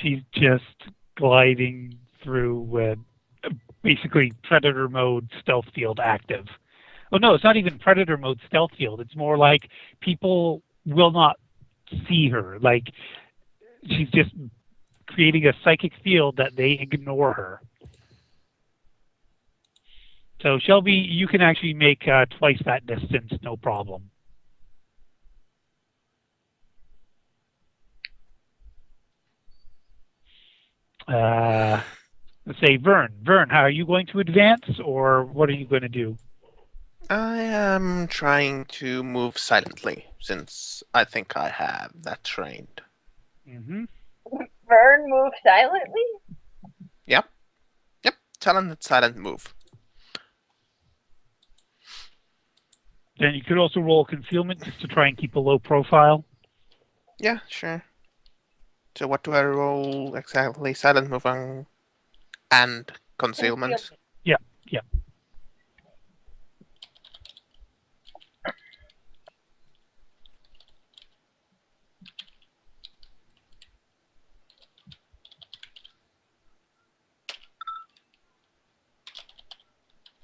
She's just gliding through with basically predator mode stealth field active. Oh no, it's not even predator mode stealth field. It's more like people will not see her. Like she's just creating a psychic field that they ignore her. So Shelby, you can actually make twice that distance, no problem. Uh, let's say Vern. Vern, how are you going to advance, or what are you going to do? I am trying to move silently, since I think I have that trained. Mm-hmm. Vern moves silently? Yep. Yep. Silent move. Then you could also roll concealment just to try and keep a low profile. Yeah, sure. So what do I roll exactly? Silent move and concealment? Yeah, yeah.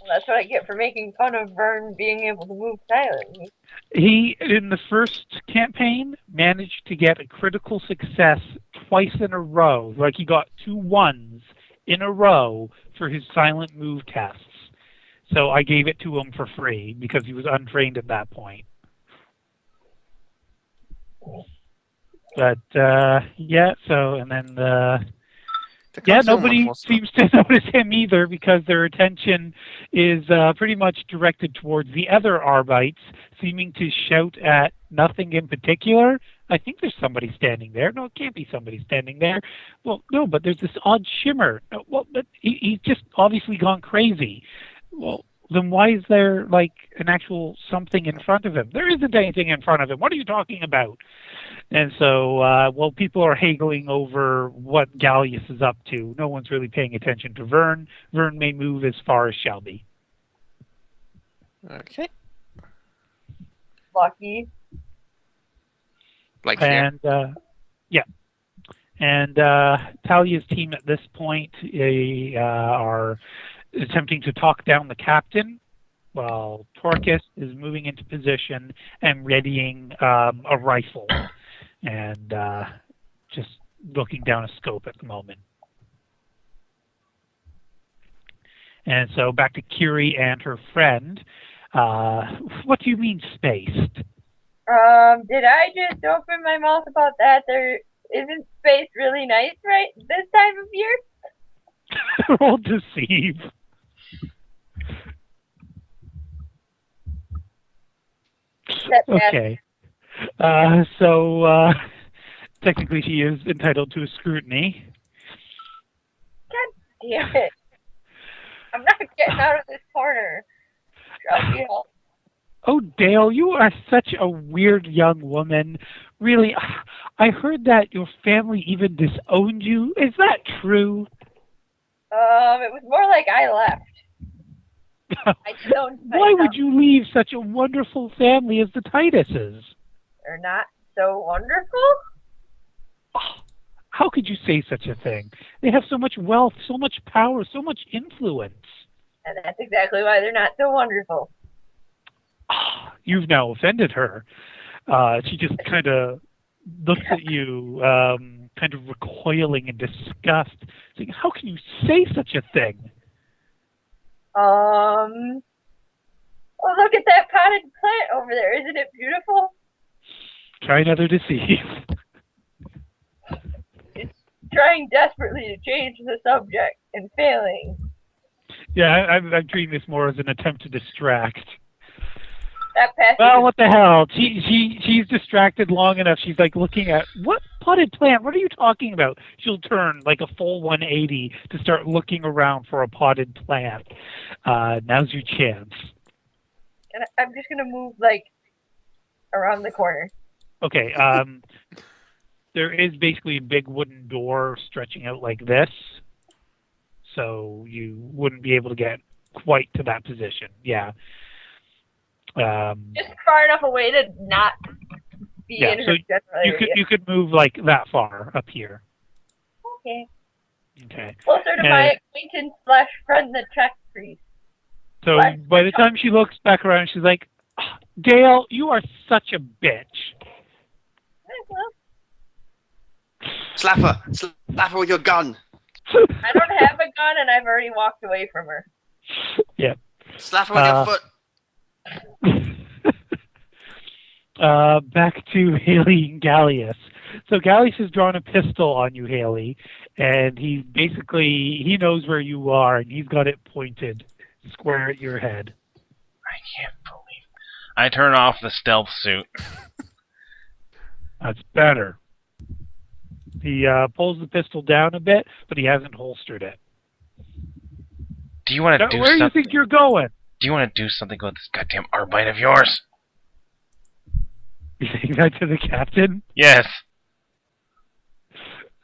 That's what I get for making fun of Vern being able to move silently. He, in the first campaign, managed to get a critical success twice in a row. Like he got 2 1s in a row for his silent move tests. So I gave it to him for free because he was untrained at that point. But yeah, so and then yeah, nobody seems to notice him either because their attention is pretty much directed towards the other Arbites, seeming to shout at nothing in particular. I think there's somebody standing there. No, it can't be somebody standing there. Well, no, but there's this odd shimmer. No, well, but he's just obviously gone crazy. Well, then why is there like an actual something in front of him? There isn't anything in front of him. What are you talking about? And so, while people are haggling over what Gallius is up to, no one's really paying attention to Vern. Vern may move as far as Shelby. Okay. Lucky. Like and yeah, and Talia's team at this point are attempting to talk down the captain, while Torquus is moving into position and readying a rifle and just looking down a scope at the moment. And so back to Curie and her friend. What do you mean spaced? Did I just open my mouth about that? There isn't space really nice right this time of year? Roll deceive. Okay. So technically she is entitled to a scrutiny. God damn it. I'm not getting out of this corner. Oh, Dale, you are such a weird young woman. Really, I heard that your family even disowned you. Is that true? It was more like I left. Why would you leave such a wonderful family as the Tituses? They're not so wonderful? Oh, how could you say such a thing? They have so much wealth, so much power, so much influence. And that's exactly why they're not so wonderful. Oh, you've now offended her. She just kind of looks at you, kind of recoiling in disgust, saying, "How can you say such a thing?" Oh, look at that potted plant over there. Isn't it beautiful? Try another deceive. It's trying desperately to change the subject and failing. Yeah, I'm treating this more as an attempt to distract. Well, what the hell? She's distracted long enough. She's like looking at what potted plant? What are you talking about? She'll turn like a full 180 to start looking around for a potted plant. Now's your chance. And I'm just gonna move like around the corner. Okay. There is basically a big wooden door stretching out like this, so you wouldn't be able to get quite to that position. Yeah. Just far enough away to not be in her general area. You could move like that far up here. okay. Okay. Closer to my acquaintance / friend, the check priest. So by the time she looks back around, she's like, Dale, you are such a bitch. Slap her! Slap her with your gun! I don't have a gun, and I've already walked away from her. Yep. Slap her with your foot! Back to Haley and Gallius. So Gallius has drawn a pistol on you, Haley, and he knows where you are, and he's got it pointed square at your head. I can't believe it. I turn off the stealth suit. That's better. He pulls the pistol down a bit, but he hasn't holstered it. Do you want to do Where something? do you think you're going? Do you want to do something with this goddamn arbite of yours? You think that to the captain? Yes.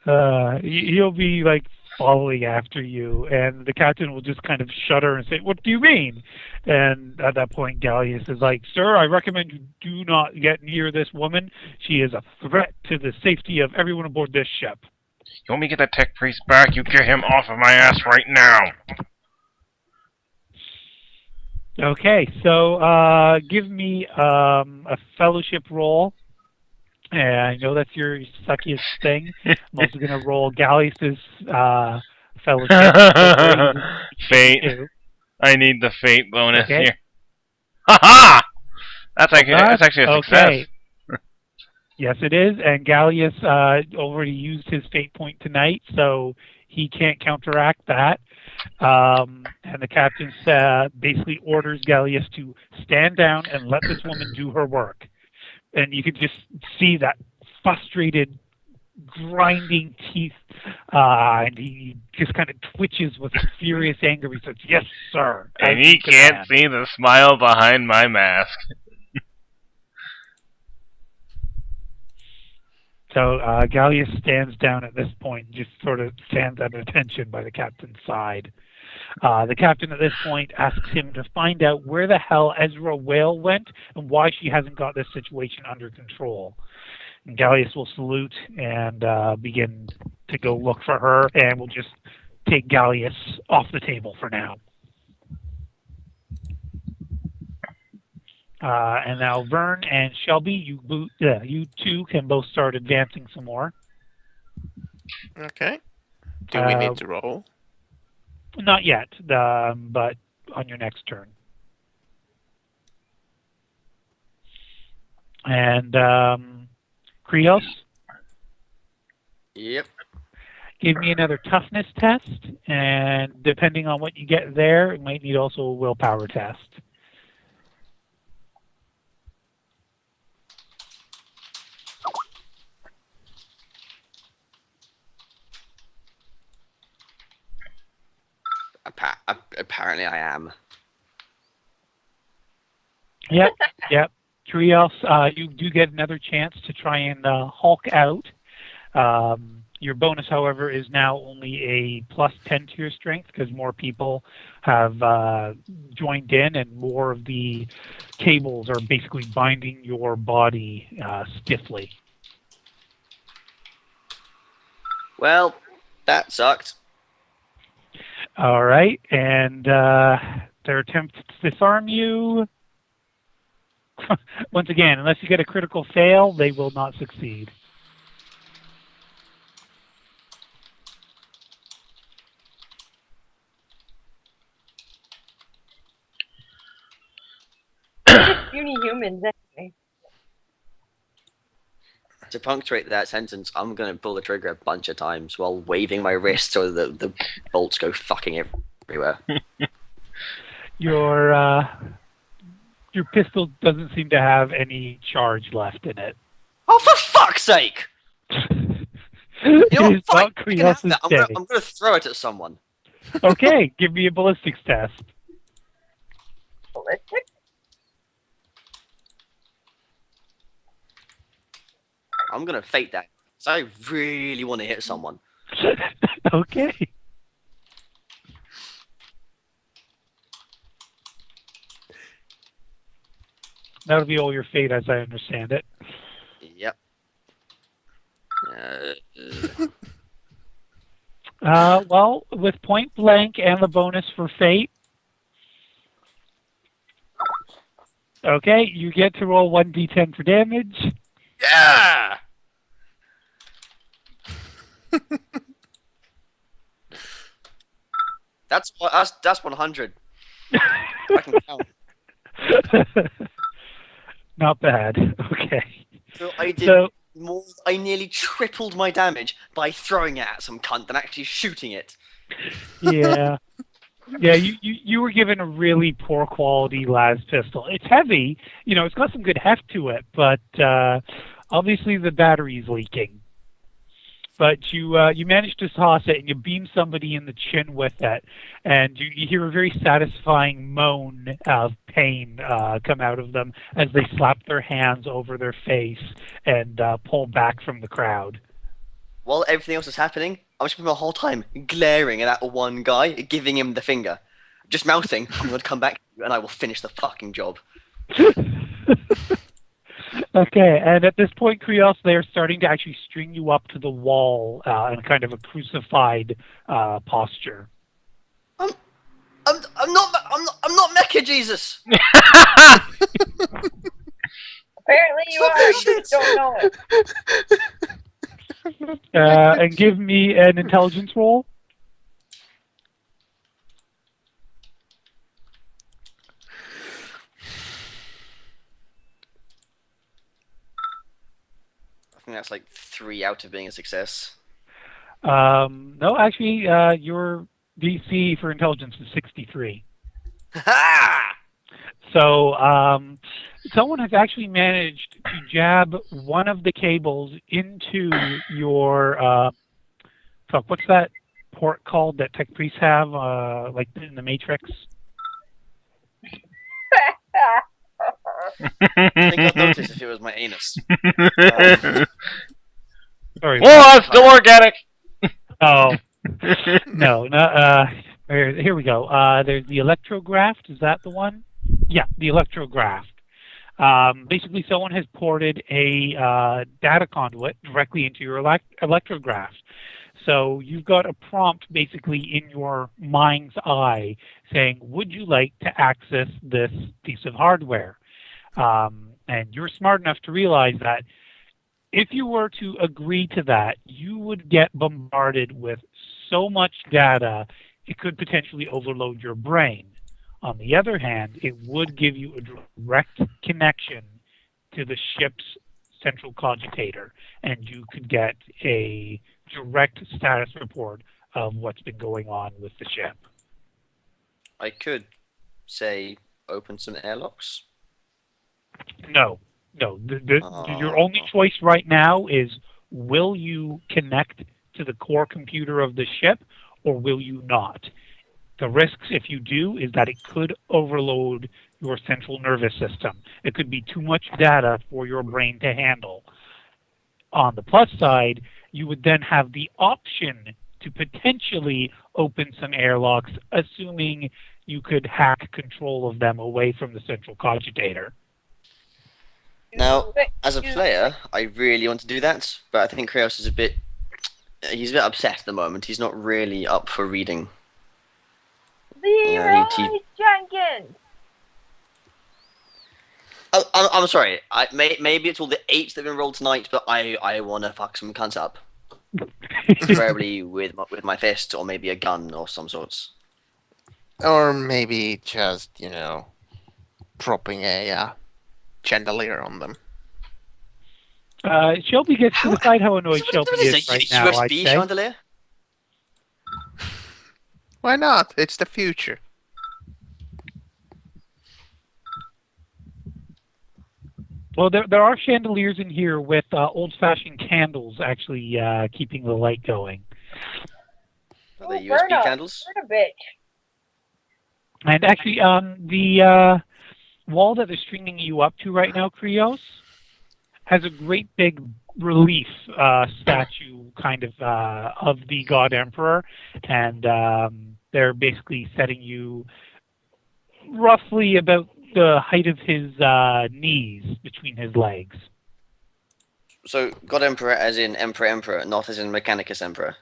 He'll be like following after you, and the captain will just kind of shudder and say, "What do you mean?" And at that point, Gallius is like, "Sir, I recommend you do not get near this woman. She is a threat to the safety of everyone aboard this ship." You want me to get that tech priest back? You get him off of my ass right now. Okay, so give me a fellowship roll. And I know that's your suckiest thing. I'm also going to roll Gallius's fellowship. Fate. I need the fate bonus Okay. here. Ha-ha! That's actually a success. Okay. Yes, it is. And Gallius already used his fate point tonight, so he can't counteract that. And the captain basically orders Gallius to stand down and let this woman do her work. And you could just see that frustrated, grinding teeth, and he just kind of twitches with furious anger. He says, "Yes, sir." And he can't see the smile behind my mask. So Gallius stands down at this point and just sort of stands at attention by the captain's side. The captain at this point asks him to find out where the hell Ezra Whale went and why she hasn't got this situation under control. And Gallius will salute and begin to go look for her, and we'll just take Gallius off the table for now. And now Vern and Shelby, you two can both start advancing some more. Okay. Do we need to roll? Not yet, but on your next turn. And Krios? Yep. Give me another toughness test, and depending on what you get there, it might need also a willpower test. Apparently I am. Yep. Trios, you do get another chance to try and Hulk out. Your bonus, however, is now only a +10 to your strength because more people have joined in and more of the cables are basically binding your body stiffly. Well, that sucked. All right, and their attempt to disarm you, once again, unless you get a critical fail, they will not succeed. Puny humans, anyway. To punctuate that sentence, I'm going to pull the trigger a bunch of times while waving my wrist so that the bolts go fucking everywhere. Your pistol doesn't seem to have any charge left in it. Oh, for fuck's sake! You know what? Fine, you can have that. I'm going to throw it at someone. Okay, give me a ballistics test. Ballistic? I'm going to fake that. So I really want to hit someone. Okay. That'll be all your fate, as I understand it. Yep. Well, with point blank and the bonus for fate, okay, you get to roll 1d10 for damage. Yeah! That's 100. I can count. Not bad. Okay. So I did So, more. I nearly tripled my damage by throwing it at some cunt than actually shooting it. yeah. Yeah, you were given a really poor quality las pistol. It's heavy, it's got some good heft to it, but obviously the battery's leaking. But you managed to toss it and you beam somebody in the chin with it, and you hear a very satisfying moan of pain come out of them as they slap their hands over their face and pull back from the crowd. While everything else is happening, I'm spending the whole time glaring at that one guy, giving him the finger, just mouthing, "I'm going to come back and I will finish the fucking job." Okay, and at this point, Krios, they're starting to actually string you up to the wall in kind of a crucified posture. I'm not Mecha Jesus. Apparently you Stop are. this You shit. just don't know it. And give me an intelligence roll. I think that's like 3 out of being a success. No, actually, your DC for intelligence is 63. Ha! So someone has actually managed to jab one of the cables into your fuck. What's that port called that tech priests have, like in the Matrix? I think I'd notice if it was my anus. Sorry. Whoa, it's still organic! Oh, no. Here we go. There's the electrograft. Is that the one? Yeah, the electrograft. Basically, someone has ported a data conduit directly into your electrograft. So you've got a prompt basically in your mind's eye saying, would you like to access this piece of hardware? And you're smart enough to realize that if you were to agree to that, you would get bombarded with so much data, it could potentially overload your brain. On the other hand, it would give you a direct connection to the ship's central cogitator, and you could get a direct status report of what's been going on with the ship. I could say open some airlocks. No. Your only choice right now is, will you connect to the core computer of the ship, or will you not? The risks, if you do, is that it could overload your central nervous system. It could be too much data for your brain to handle. On the plus side, you would then have the option to potentially open some airlocks, assuming you could hack control of them away from the central cogitator. Now, as a player, I really want to do that, but I think Krios is he's a bit upset at the moment. He's not really up for reading. Leroy Jenkins! I'm sorry. Maybe it's all the 8s that have been rolled tonight, but I want to fuck some cunts up. Preferably with my fist, or maybe a gun or some sorts. Or maybe just, dropping a chandelier on them. Shelby gets to decide how annoyed Shelby Is is a right now, I'd USB say. chandelier? Why not? It's the future. Well, there are chandeliers in here with old-fashioned candles actually keeping the light going. Are they burn USB up. candles? Burn a bitch. And actually, the wall that they're stringing you up to right now, Krios, has a great big relief statue kind of the God Emperor, and they're basically setting you roughly about the height of his knees between his legs. So, God Emperor as in Emperor, not as in Mechanicus Emperor.